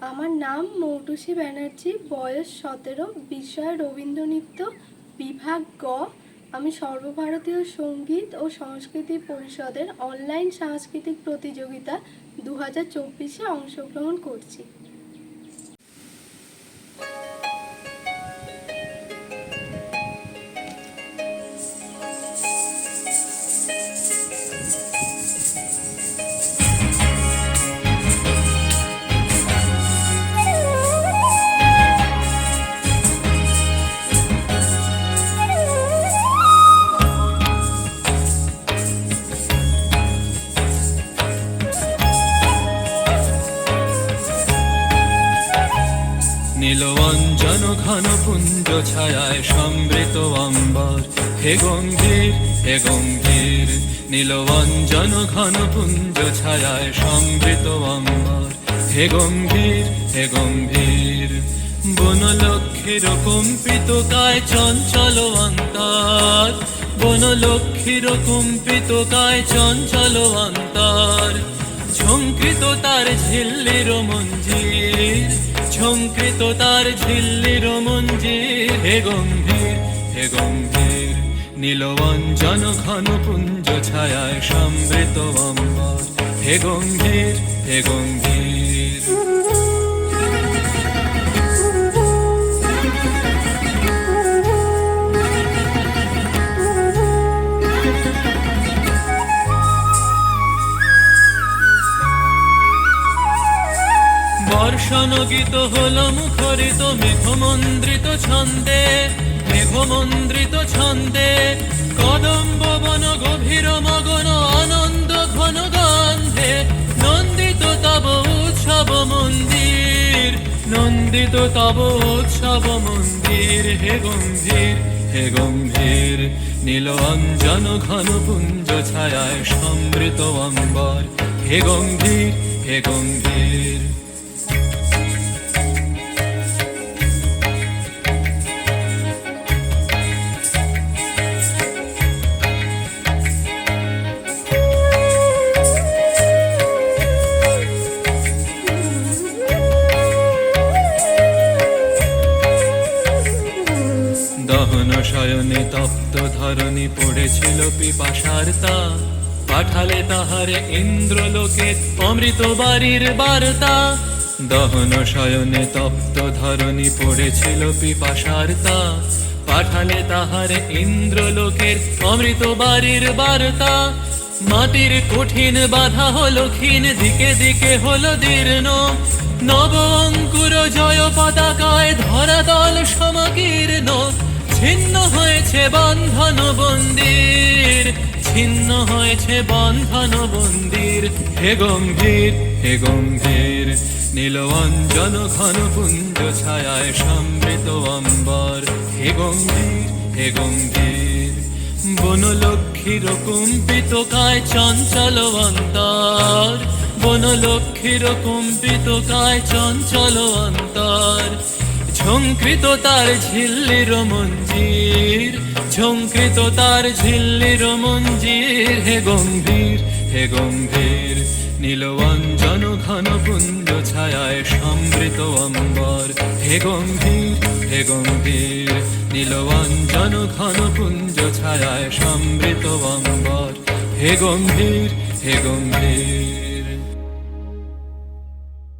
আমার নাম মৌটুসী ব্যানার্জি, বয়স 17, বিষয় রবীন্দ্রনৃত্য, বিভাগ গ। আমি সর্বভারতীয় সঙ্গীত ও সংস্কৃতি পরিষদের অনলাইন সাংস্কৃতিক প্রতিযোগিতা 2024-এ অংশগ্রহণ করছি। নীলবঞ্জন ঘন পুঞ্জ ছায়ায় সমৃত অম্বর, হে গম্ভীর হে গম্ভীর। নীলবঞ্জন ঘন পুঞ্জ ছায়ায় সমৃত অম্বর, হে গম্ভীর হে গম্ভীর। বনলক্ষ্মীর কম্পিত কায় চঞ্চল অন্তর, বনলক্ষ্মীর কম্পিত কায় চঞ্চল অন্তর। ঝঙ্কৃত তার ঝিল্লির মঞ্জির, ঝঙ্কৃত তার ঝিল্লির মঞ্জির, হে গম্ভীর হে গম্ভীর। নীলবঞ্জন ঘন পুঞ্জ ছায়ায় সমৃত অম্বর, হে গম্ভীর হে গম্ভীর। বর্ষণ গীত হলো মুখরিত মেঘমন্দ্রিত ছন্দে, মেঘমন্দ্রিত ছন্দে। কদম্ব বন গভীর মগন আনন্দ ঘন গন্ধে, নন্দিত তব উৎসব মন্দির, নন্দিত তব উৎসব মন্দির, হে গম্ভীর হে গম্ভীর। নীলবঞ্জন ঘন পুঞ্জ ছায়ায় সমৃত অম্বর, হে গম্ভীর হে গম্ভীর। দহন শয়নে তপ্ত ধরণী পড়েছিল পিপাসার তা, পাঠালে তাহারে ইন্দ্রলোকে অমৃত বাড়ির বার্তা। দহন শয়নে তপ্ত ধরণী পড়েছিল পিপাসার তা, পাঠালে তাহারে ইন্দ্রলোকের অমৃত বাড়ির বার্তা। মাটির কঠিন বাধা হলো ক্ষীণ, দিকে দিকে হলো দীর্ণ, নব অঙ্কুর জয় পতাকায় ধরাতল সমকীর্ণ। ছিন্ন হয়েছে বন্ধন বন্দির, ছিন্ন হয়েছে বন্ধন বন্দির, হে গম্ভীর হে গম্ভীর। নীলবঞ্জন ঘন পুঞ্জ ছায়ায় সমৃত অম্বর, হে গম্ভীর হে গম্ভীর। বনলক্ষ্মীর কম্পিত কায় চঞ্চল অন্তর, বনলক্ষ্মীর কম্পিত কায় চঞ্চল অন্তর। ঝঙ্কৃত তার ঝিল্লির মঞ্জির, ঝঙ্কৃত তার ঝিল্লির মঞ্জির, হে গম্ভীর হে গম্ভীর। নীলবঞ্জন ঘন পুঞ্জ ছায়ায় সমৃত অম্বর, হে গম্ভীর হে গম্ভীর। নীলবঞ্জন ঘন পুঞ্জ ছায়ায় সমৃত অম্বর, হে গম্ভীর হে গম্ভীর।